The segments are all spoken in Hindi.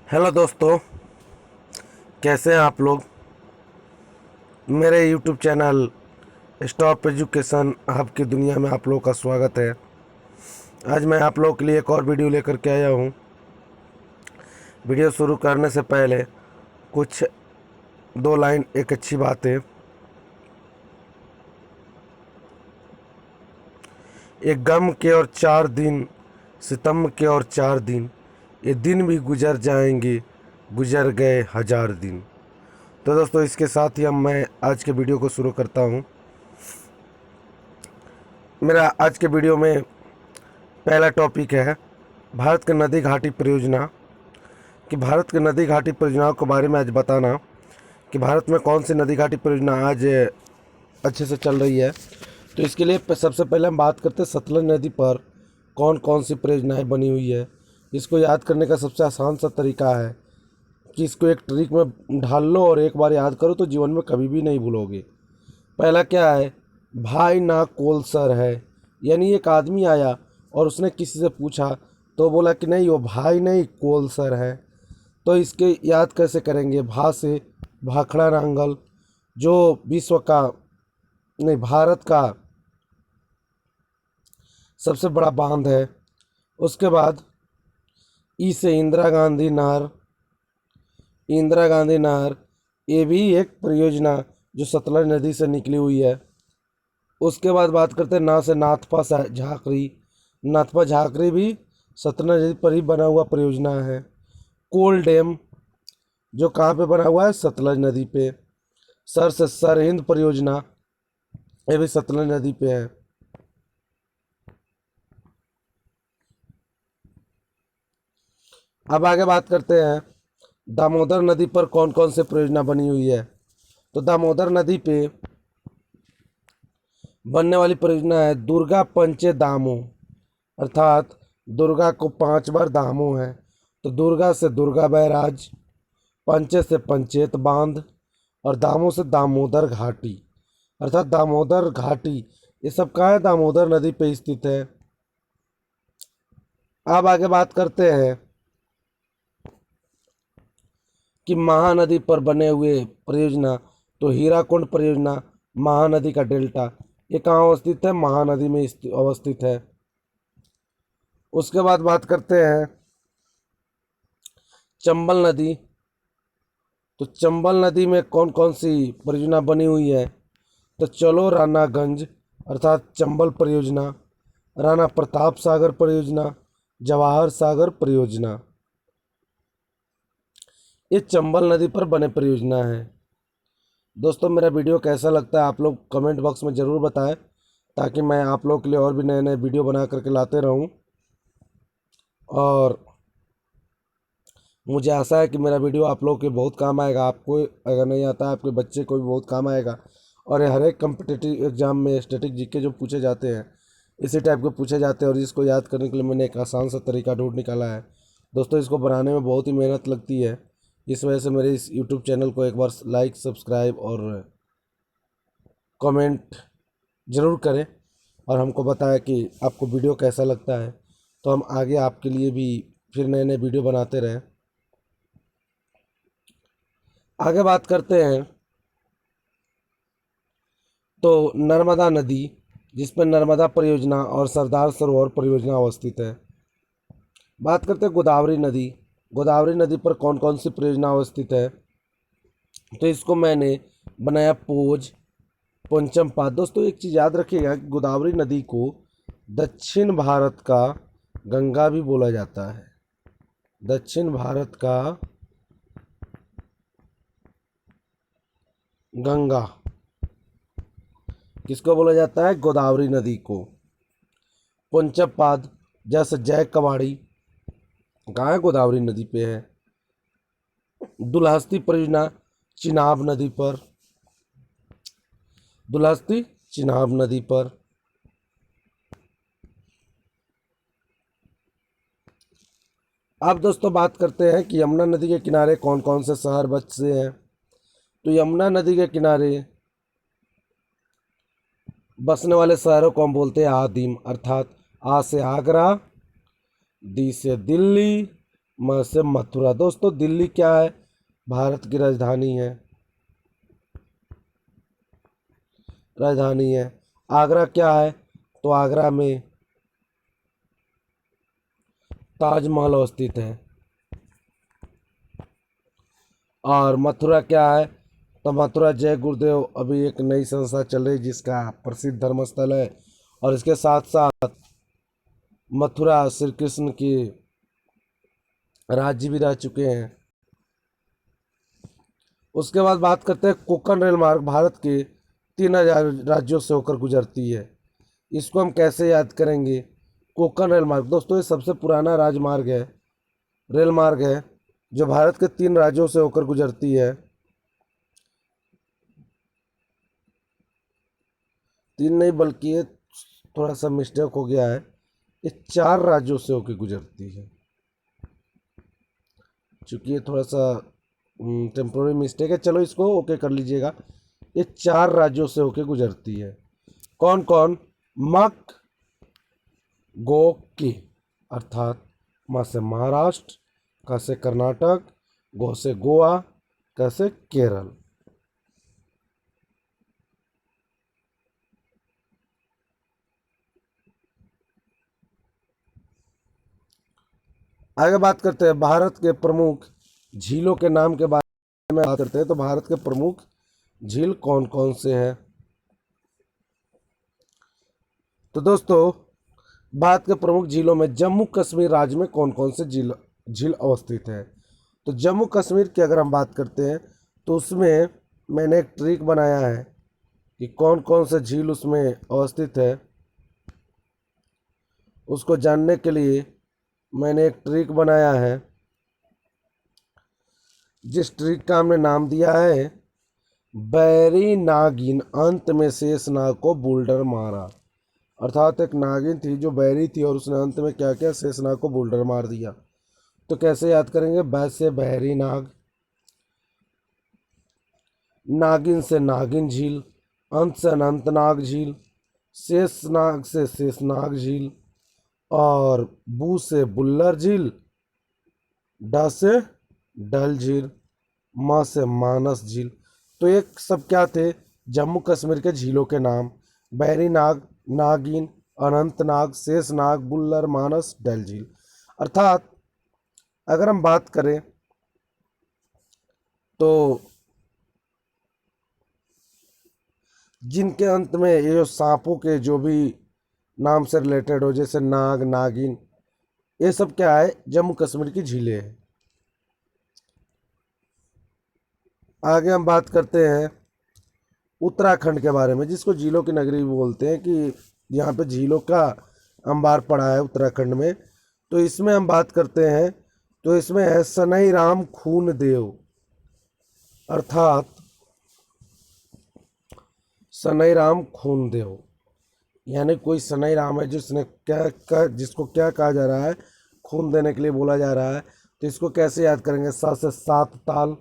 हेलो दोस्तों, कैसे हैं आप लोग। मेरे YouTube channel stop education hub की दुनिया में आप लोगों का स्वागत है। आज मैं आप लोगों के लिए एक और वीडियो लेकर के आया हूँ। वीडियो शुरू करने से पहले कुछ दो लाइन एक अच्छी बात है। एक गम के और 4 दिन, सितम के और 4 दिन, ये दिन भी गुजर जाएंगे, गुजर गए 1000 दिन। तो दोस्तों, इसके साथ ही मैं आज के वीडियो को शुरू करता हूँ। मेरा आज के वीडियो में पहला टॉपिक है भारत के नदी घाटी परियोजना। कि भारत के नदी घाटी परियोजनाओं के बारे में आज बताना कि भारत में कौन सी नदी घाटी परियोजना आज अच्छे से चल रही है। तो इसके लिए सबसे पहले हम बात करते हैं सतलज नदी पर कौन कौन सी परियोजनाएं बनी हुई है। इसको याद करने का सबसे आसान सा तरीका है कि इसको एक ट्रिक में ढाल लो और एक बार याद करो तो जीवन में कभी भी नहीं भूलोगे। पहला क्या है, भाई ना कोल सर है। यानी एक आदमी आया और उसने किसी से पूछा तो बोला कि नहीं, वो भाई नहीं कोल सर है। तो इसके याद कैसे करेंगे, भा से भाखड़ा नांगल जो विश्व का नहीं भारत का सबसे बड़ा बांध है। उसके बाद ई से इंदिरा गांधी नहर। इंदिरा गांधी नहर ये भी एक परियोजना जो सतलज नदी से निकली हुई है। उसके बाद बात करते हैं ना से नाथपा झाकरी। नाथपा झाकरी भी सतलज नदी पर ही बना हुआ परियोजना है। कोल डैम जो कहाँ पे बना हुआ है, सतलज नदी पे। सर से सरहिंद परियोजना ये भी सतलज नदी पे है। अब आगे बात करते हैं दामोदर नदी पर कौन कौन से परियोजना बनी हुई है। तो दामोदर नदी पे बनने वाली परियोजना है दुर्गा पंचे दामो, अर्थात दुर्गा को 5 बार दामो है। तो दुर्गा से दुर्गा बैराज, पंचे से पंचेत बांध और दामो से दामोदर घाटी, अर्थात दामोदर घाटी। ये सब कहाँ है, दामोदर नदी पे स्थित है। अब आगे बात करते हैं कि महानदी पर बने हुए परियोजना। तो हीराकुंड परियोजना महानदी का डेल्टा, ये कहाँ अवस्थित है, महानदी में अवस्थित है। उसके बाद बात करते हैं चंबल नदी। तो चंबल नदी में कौन कौन सी परियोजना बनी हुई है। तो चलो रानागंज अर्थात चंबल परियोजना, राणा प्रताप सागर परियोजना, जवाहर सागर परियोजना, ये चंबल नदी पर बने परियोजना है। दोस्तों, मेरा वीडियो कैसा लगता है आप लोग कमेंट बॉक्स में ज़रूर बताएं, ताकि मैं आप लोग के लिए और भी नए नए वीडियो बना करके लाते रहूं। और मुझे आशा है कि मेरा वीडियो आप लोग के बहुत काम आएगा। आपको अगर नहीं आता, आपके बच्चे को भी बहुत काम आएगा। और ये हर एक कम्पिटिटिव एग्जाम में स्टैटिक जीके जो पूछे जाते हैं, इसी टाइप के पूछे जाते हैं। और इसको याद करने के लिए मैंने एक आसान सा तरीका ढूंढ निकाला है। दोस्तों, इसको बनाने में बहुत ही मेहनत लगती है। इस वजह से मेरे इस यूट्यूब चैनल को एक बार लाइक, सब्सक्राइब और कमेंट ज़रूर करें और हमको बताएं कि आपको वीडियो कैसा लगता है, तो हम आगे आपके लिए भी फिर नए नए वीडियो बनाते रहें। आगे बात करते हैं तो नर्मदा नदी, जिसमें नर्मदा परियोजना और सरदार सरोवर परियोजना अवस्थित है। बात करते हैं गोदावरी नदी। गोदावरी नदी पर कौन कौन सी परियोजना अवस्थित है। तो इसको मैंने बनाया पोज, पंचम पाद। दोस्तों, एक चीज़ याद रखिएगा कि गोदावरी नदी को दक्षिण भारत का गंगा भी बोला जाता है। दक्षिण भारत का गंगा किसको बोला जाता है, गोदावरी नदी को। पंचम पाद जैसे जय कवाड़ी कहाँ है, गोदावरी नदी पे है। दुलहस्ती परियोजना चिनाब नदी पर, दुलहस्ती चिनाब नदी पर। अब दोस्तों बात करते हैं कि यमुना नदी के किनारे कौन कौन से शहर बसे हैं। तो यमुना नदी के किनारे बसने वाले शहरों को हम बोलते हैं आदिम, अर्थात आ से आगरा, दी से दिल्ली, म से मथुरा। दोस्तों दिल्ली क्या है? भारत की राजधानी है। आगरा क्या है? तो आगरा में ताजमहल अवस्थित है। और मथुरा क्या है? तो मथुरा जय गुरुदेव अभी एक नई संस्था चल रही जिसका प्रसिद्ध धर्मस्थल है। और इसके साथ साथ मथुरा श्री कृष्ण की राज्य भी रह चुके हैं। उसके बाद बात करते हैं कोंकण रेल मार्ग भारत के 3,000 राज्यों से होकर गुजरती है। इसको हम कैसे याद करेंगे? कोंकण रेल मार्ग दोस्तों ये सबसे पुराना राजमार्ग है, रेल मार्ग है, जो भारत के 3 राज्यों से होकर गुजरती है। 3 नहीं बल्कि ये थोड़ा सा मिस्टेक हो गया है, ये 4 राज्यों से होकर गुजरती है। चूंकि ये थोड़ा सा टेम्पोररी मिस्टेक है, चलो इसको ओके कर लीजिएगा। ये 4 राज्यों से होकर गुजरती है। कौन कौन? मक गो की अर्थात म से महाराष्ट्र, क से कर्नाटक, गो से गोवा, क से केरल। आगे बात करते हैं भारत के प्रमुख झीलों के नाम के बारे में बात करते हैं। तो भारत के प्रमुख झील कौन कौन से हैं? तो दोस्तों भारत के प्रमुख झीलों में जम्मू कश्मीर राज्य में कौन कौन से झील झील अवस्थित है? तो जम्मू कश्मीर की अगर हम बात करते हैं तो उसमें मैंने एक ट्रिक बनाया है कि कौन कौन से झील उसमें अवस्थित है। उसको जानने के लिए मैंने एक ट्रिक बनाया है, जिस ट्रिक का हमने नाम दिया है बैरी नागिन अंत में शेष नाग को बुल्डर मारा। अर्थात एक नागिन थी जो बैरी थी और उसने अंत में क्या किया? शेष नाग को बुल्डर मार दिया। तो कैसे याद करेंगे? बै से बहरी नाग, नागिन से नागिन झील, अंत से अनंतनाग झील, शेष नाग से शेषनाग झील, और बू से बुल्लर झील, ड से डल झील, म से मानस झील। तो ये सब क्या थे? जम्मू कश्मीर के झीलों के नाम। बहरी नाग, नागिन, अनंतनाग, शेषनाग, बुल्लर, मानस, डल झील। अर्थात अगर हम बात करें तो जिनके अंत में ये जो सांपों के जो भी नाम से रिलेटेड हो, जैसे नाग, नागिन, ये सब क्या है? जम्मू कश्मीर की झीलें हैं। आगे हम बात करते हैं उत्तराखंड के बारे में, जिसको झीलों की नगरी भी बोलते हैं, कि यहाँ पे झीलों का अंबार पड़ा है उत्तराखंड में। तो इसमें हम बात करते हैं तो इसमें है सनई राम खून देव। अर्थात सनई राम खून देव यानी कोई सनई राम है जिसने जिसको क्या कहा जा रहा है? खून देने के लिए बोला जा रहा है। तो इसको कैसे याद करेंगे? सा से सात ताल,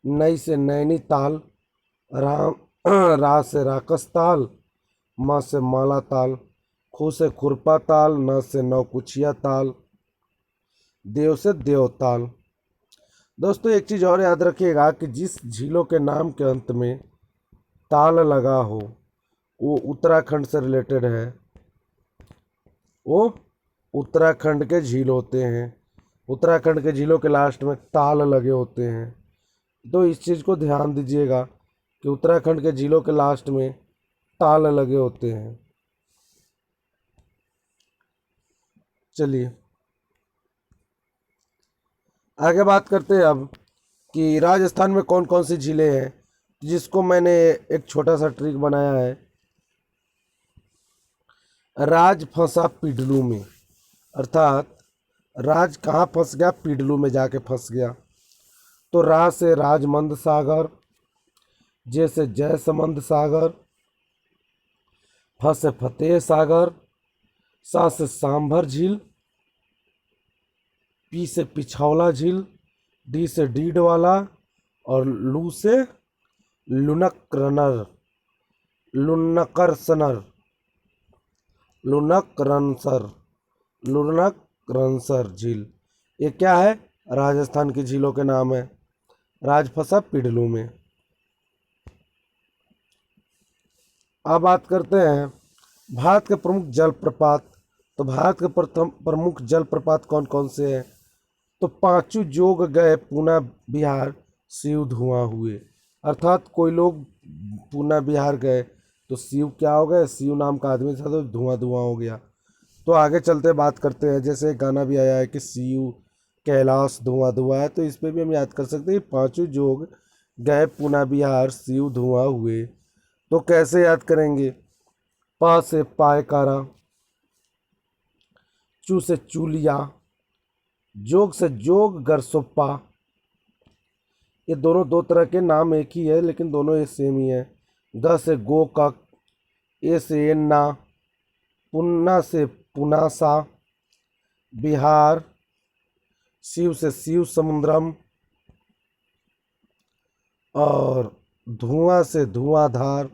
नई से नैनी ताल, राम रा से राकस ताल, म से माला ताल, खू से खुरपा ताल, न से नौकुचिया ताल, देव से देवताल। दोस्तों एक चीज़ और याद रखिएगा कि जिस झीलों के नाम के अंत में ताल लगा हो वो उत्तराखंड से रिलेटेड है, वो उत्तराखंड के झील होते हैं। उत्तराखंड के झीलों के लास्ट में ताल लगे होते हैं। तो इस चीज़ को ध्यान दीजिएगा कि उत्तराखंड के झीलों के लास्ट में ताल लगे होते हैं। चलिए आगे बात करते हैं अब कि राजस्थान में कौन कौन सी झीलें हैं, जिसको मैंने एक छोटा सा ट्रिक बनाया है। राज फंसा पिडलू में, अर्थात राज कहाँ फंस गया? पिडलू में जाके फंस गया। तो रा से राजमंद सागर, जे से जयसमंद सागर, फ से फतेह सागर, सा से सांभर झील, पी से पिछौला झील, डी से डीडवाला, और लू से लुनकरनर लुनकरसनर लुनकरनसर लुनकरनसर झील। ये क्या है? राजस्थान की झीलों के नाम है। राजफसा पिडलू में। अब बात करते हैं भारत के प्रमुख जलप्रपात। तो भारत के प्रथम प्रमुख जलप्रपात कौन कौन से हैं? तो पांचों जोग गए पूना बिहार शिव धुआं हुए। अर्थात कोई लोग पूना बिहार गए तो शिव क्या हो गए, शिव नाम का आदमी था तो धुआं धुआं हो गया। तो आगे चलते बात करते हैं, जैसे एक गाना भी आया है कि शिव कैलाश धुआं धुआं है, तो इस पे भी हम याद कर सकते हैं कि पांचों जोग गए पूना बिहार शिव धुआं हुए। तो कैसे याद करेंगे? पा से पायकारा, चू से चूलिया, जोग से जोग गरसोप्पा। ये दोनों दो तरह के नाम एक ही है लेकिन दोनों ये सेम ही है। ग से गोकक, ए से एन्ना, पुन्ना से पुनासा, बिहार, शिव से शिव समुद्रम, और धुआं से धुआंधार,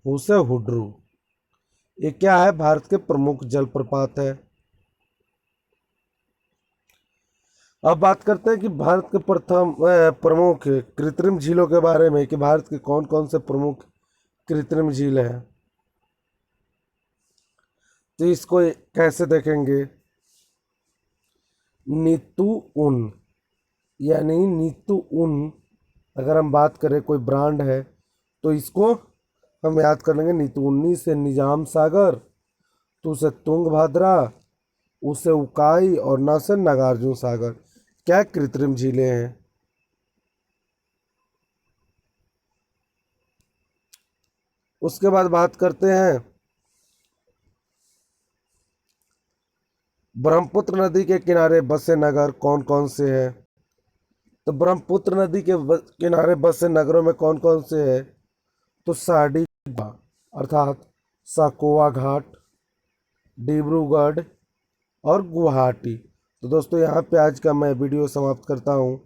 हु से हुड्रू। ये क्या है? भारत के प्रमुख जलप्रपात है। अब बात करते हैं कि भारत के प्रमुख कृत्रिम झीलों के बारे में, कि भारत के कौन कौन से प्रमुख कृत्रिम झील है। तो इसको कैसे देखेंगे? नीतू उन, यानी नीतू उन, अगर हम बात करें कोई ब्रांड है तो इसको हम याद कर लेंगे नीतू। उन्नी से निजाम सागर, तू से तुंगभद्रा, उसे उकाई, और न से नागार्जुन सागर। क्या कृत्रिम झीलें हैं। उसके बाद बात करते हैं ब्रह्मपुत्र नदी के किनारे बसे नगर कौन कौन से हैं। तो ब्रह्मपुत्र नदी के किनारे बसे नगरों में कौन कौन से हैं? तो साड़ी अर्थात साकोवा घाट, डिब्रूगढ़, और गुवाहाटी। तो दोस्तों यहाँ पे आज का मैं वीडियो समाप्त करता हूँ,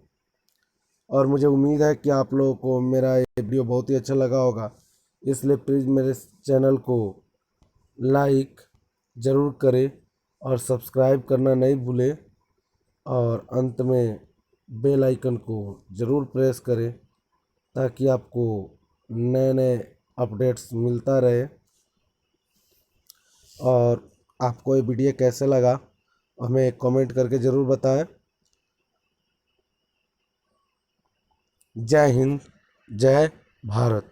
और मुझे उम्मीद है कि आप लोगों को मेरा ये वीडियो बहुत ही अच्छा लगा होगा। इसलिए प्लीज़ मेरे चैनल को लाइक ज़रूर करें और सब्सक्राइब करना नहीं भूलें, और अंत में बेल आइकन को ज़रूर प्रेस करें ताकि आपको नए नए अपडेट्स मिलता रहे। और आपको ये वीडियो कैसे लगा हमें कमेंट करके ज़रूर बताएं। जय हिंद, जय भारत।